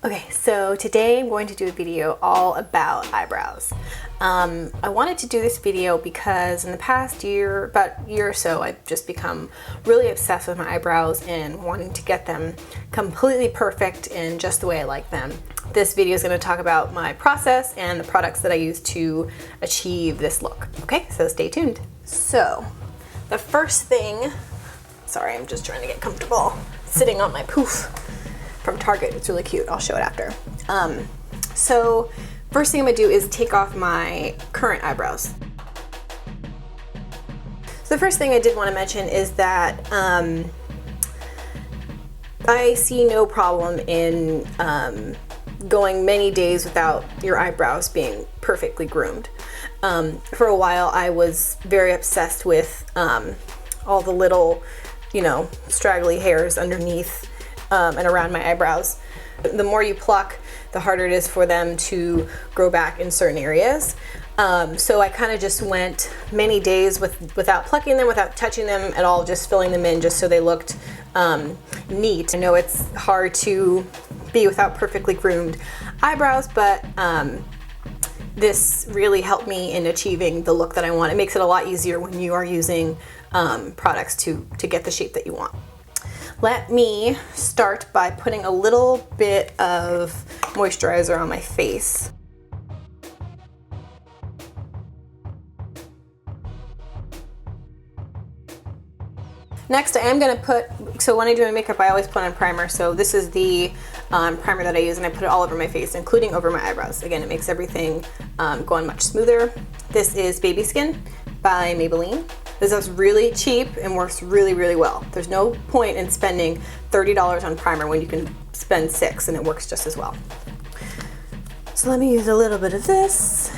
Okay, so today I'm going to do a video all about eyebrows. I wanted to do this video because in the past year, about a year or so, I've just become really obsessed with my eyebrows and wanting to get them completely perfect and just the way I like them. This video is going to talk about my process and the products that I use to achieve this look. Okay, so stay tuned. So, the first thing, sorry, I'm just trying to get comfortable sitting on my poof from Target. It's really cute. I'll show it after. So first thing I'm gonna do is take off my current eyebrows. So the first thing I did want to mention is that I see no problem in going many days without your eyebrows being perfectly groomed. For a while I was very obsessed with all the little, straggly hairs underneath and around my eyebrows. The more you pluck, the harder it is for them to grow back in certain areas. So I kind of just went many days without plucking them, without touching them at all, just filling them in just so they looked neat. I know it's hard to be without perfectly groomed eyebrows, but this really helped me in achieving the look that I want. It makes it a lot easier when you are using products to get the shape that you want. Let me start by putting a little bit of moisturizer on my face. Next, I am going to put, so when I do my makeup, I always put on primer. So this is the primer that I use, and I put it all over my face, including over my eyebrows. Again, it makes everything go on much smoother. This is Baby Skin by Maybelline. This is really cheap and works really, really well. There's no point in spending $30 on primer when you can spend $6 and it works just as well. So let me use a little bit of this.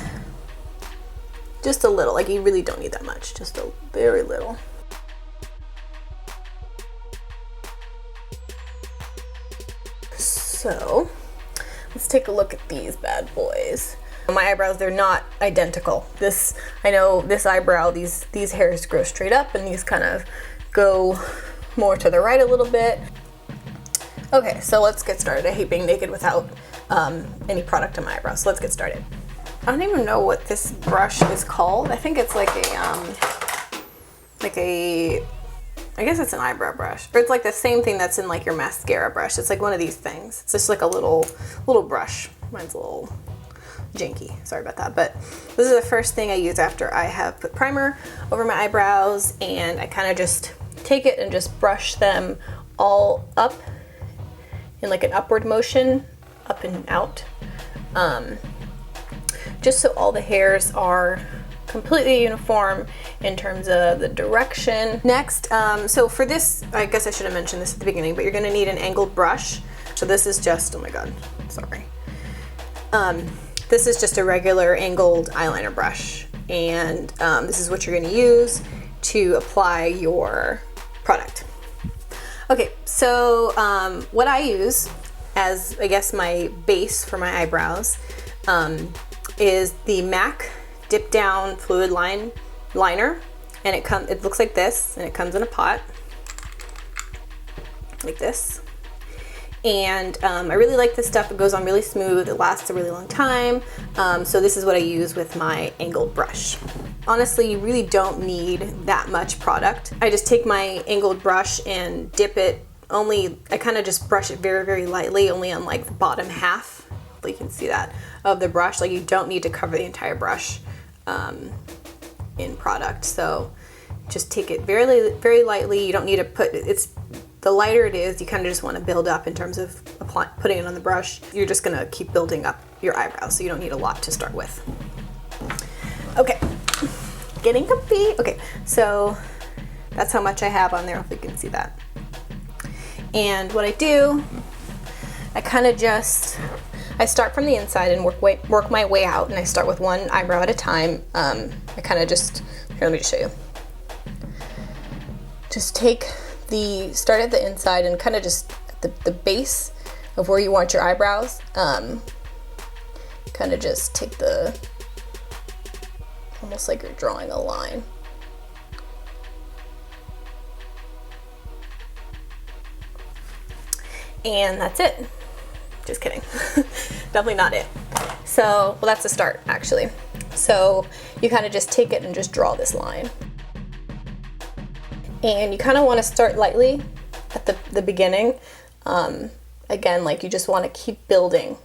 Just a little, like you really don't need that much, just a very little. So let's take a look at these bad boys. My eyebrows, they're not identical. I know this eyebrow, these hairs grow straight up and these kind of go more to the right a little bit. Okay, so let's get started. I hate being naked without any product on my eyebrows, so let's get started. I don't even know what this brush is called. I think it's like I guess it's an eyebrow brush, or it's like the same thing that's in like your mascara brush. It's like one of these things. It's just like a little brush. Mine's a little janky, sorry about that, but this is the first thing I use after I have put primer over my eyebrows, and I kind of just take it and just brush them all up in like an upward motion, up and out, just so all the hairs are completely uniform in terms of the direction. Next, so for this, I guess I should have mentioned this at the beginning, but you're going to need an angled brush. So this is just, oh my god, sorry. This is just a regular angled eyeliner brush, and this is what you're going to use to apply your product. Okay, so what I use as, I guess, my base for my eyebrows is the MAC Dipdown Fluidline liner, and it looks like this, and it comes in a pot like this. And I really like this stuff. It goes on really smooth. It lasts a really long time. So this is what I use with my angled brush. Honestly, you really don't need that much product. I just take my angled brush and dip it I kind of just brush it very, very lightly, only on like the bottom half. Hopefully you can see that, of the brush. Like you don't need to cover the entire brush in product. So just take it very, very lightly. You don't need to put, the lighter it is, you kind of just want to build up in terms of putting it on the brush. You're just going to keep building up your eyebrows, so you don't need a lot to start with. Okay, getting comfy. Okay, so that's how much I have on there, if you can see that. And what I do, I kind of I start from the inside and work my way out, and I start with one eyebrow at a time. I kind of just, here, let me just show you. Just start at the inside and kind of just at the base of where you want your eyebrows. Kind of just take almost like you're drawing a line. And that's it. just kidding. Definitely not it. So, well, that's the start actually. So you kind of just take it and just draw this line. And you kind of want to start lightly at the beginning. Again, like you just want to keep building.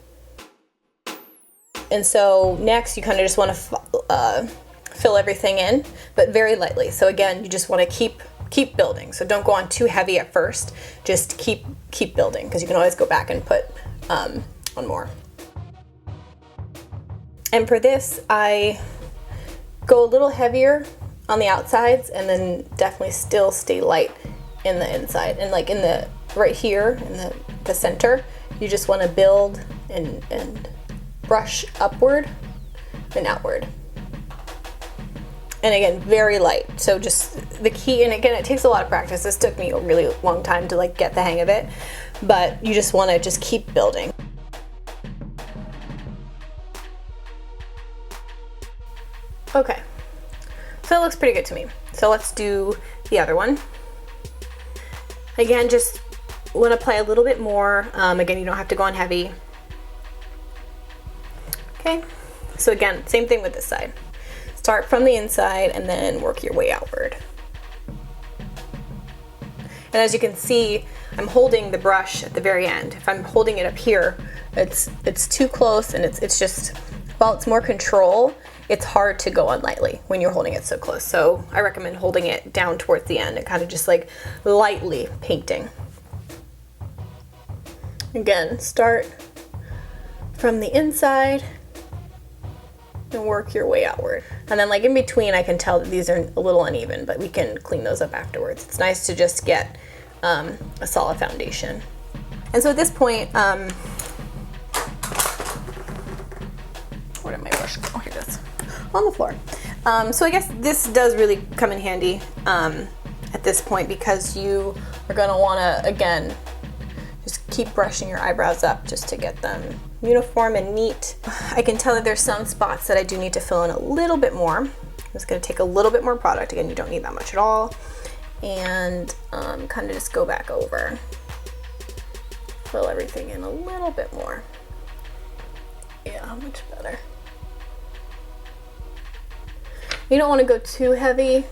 And so next you kind of just want to fill everything in, but very lightly. So again, you just want to keep building. So don't go on too heavy at first. Just keep building, because you can always go back and put on more. And for this, I go a little heavier on the outsides and then definitely still stay light in the inside. And like in the right here in the center, you just want to build and brush upward and outward. And again, very light. So just the key, and again, it takes a lot of practice. This took me a really long time to like get the hang of it, but you just want to just keep building. Okay, so it looks pretty good to me. So let's do the other one. Again, just want to apply a little bit more. Again, you don't have to go on heavy. Okay, so again, same thing with this side. Start from the inside and then work your way outward. And as you can see, I'm holding the brush at the very end. If I'm holding it up here, it's too close, and it's just, while it's more control, it's hard to go on lightly when you're holding it so close. So I recommend holding it down towards the end and kind of just like lightly painting. Again, start from the inside and work your way outward. And then like in between, I can tell that these are a little uneven, but we can clean those up afterwards. It's nice to just get a solid foundation. And so at this point, where did my brush go? Oh, here it is. On the floor. So I guess this does really come in handy at this point, because you are gonna wanna, again, just keep brushing your eyebrows up just to get them uniform and neat. I can tell that there's some spots that I do need to fill in a little bit more. I'm just gonna take a little bit more product. Again, you don't need that much at all. And kind of just go back over. Fill everything in a little bit more. Yeah, much better. You don't want to go too heavy,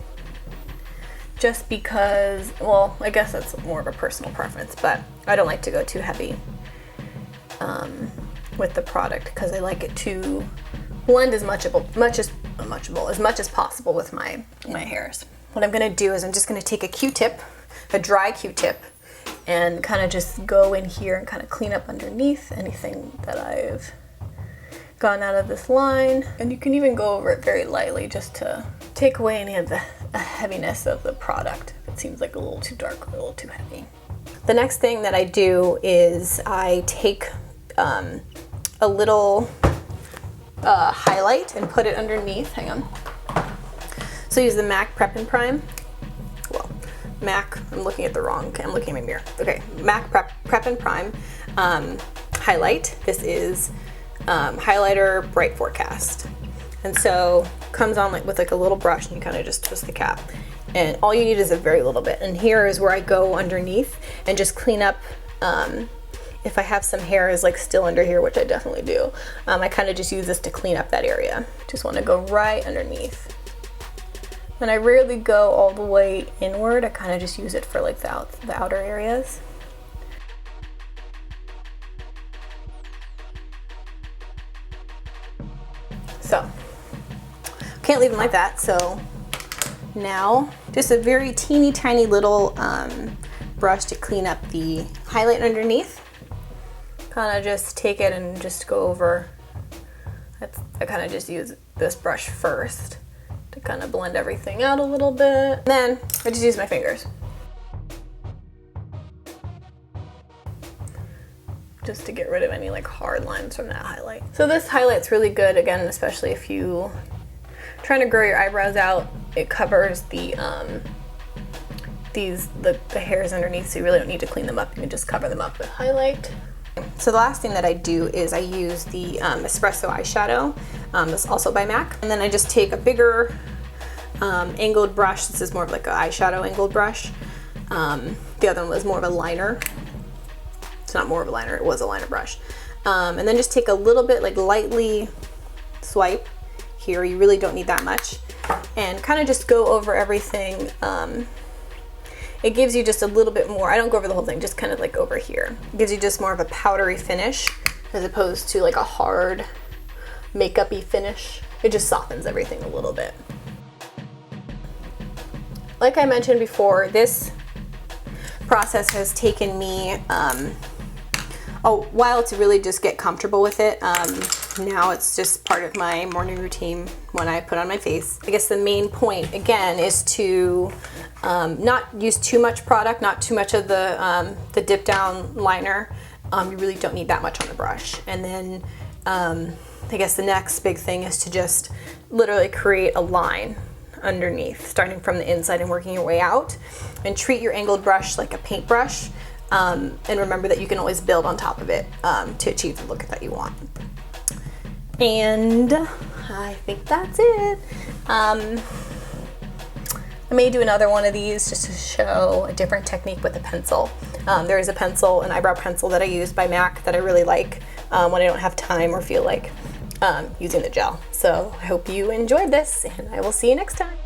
just because, well, I guess that's more of a personal preference, but I don't like to go too heavy with the product, because I like it to blend as much as possible with my hairs. What I'm gonna do is I'm just gonna take a Q-tip, a dry Q-tip, and kind of just go in here and kind of clean up underneath anything that I've gotten out of this line. And you can even go over it very lightly just to take away any of the heaviness of the product if it seems like a little too dark or a little too heavy. The next thing that I do is I take a little highlight and put it underneath. Hang on. So I use the MAC Prep and Prime. Well, MAC, I'm looking at my mirror. Okay, MAC Prep and Prime highlight. This is highlighter Bright Forecast. And so comes on like with like a little brush, and you kind of just twist the cap. And all you need is a very little bit. And here is where I go underneath and just clean up if I have some hairs like still under here, which I definitely do. I kind of just use this to clean up that area. Just want to go right underneath. And I rarely go all the way inward. I kind of just use it for like the outer areas. So, can't leave them like that. So now, just a very teeny tiny little brush to clean up the highlight underneath. Kind of just take it and just go over. I kind of just use this brush first to kind of blend everything out a little bit. Then I just use my fingers. Just to get rid of any like hard lines from that highlight. So this highlight's really good, again, especially if you trying to grow your eyebrows out. It covers the hairs underneath, so you really don't need to clean them up. You can just cover them up with highlight. So the last thing that I do is I use the Espresso eyeshadow. That's also by MAC. And then I just take a bigger angled brush. This is more of like an eyeshadow angled brush. The other one was more of a liner. It's not more of a liner, it was a liner brush. And then just take a little bit, like lightly swipe here. You really don't need that much. And kind of just go over everything. It gives you just a little bit more. I don't go over the whole thing, just kind of like over here. It gives you just more of a powdery finish as opposed to like a hard makeup-y finish. It just softens everything a little bit. Like I mentioned before, this process has taken me a while to really just get comfortable with it. Now it's just part of my morning routine when I put on my face. I guess the main point, again, is to not use too much product, not too much of the dip down liner. You really don't need that much on the brush. And then I guess the next big thing is to just literally create a line underneath, starting from the inside and working your way out. And treat your angled brush like a paintbrush. And remember that you can always build on top of it to achieve the look that you want. And I think that's it. I may do another one of these just to show a different technique with a pencil. There is a pencil, an eyebrow pencil that I use by MAC that I really like when I don't have time or feel like using the gel. So I hope you enjoyed this, and I will see you next time.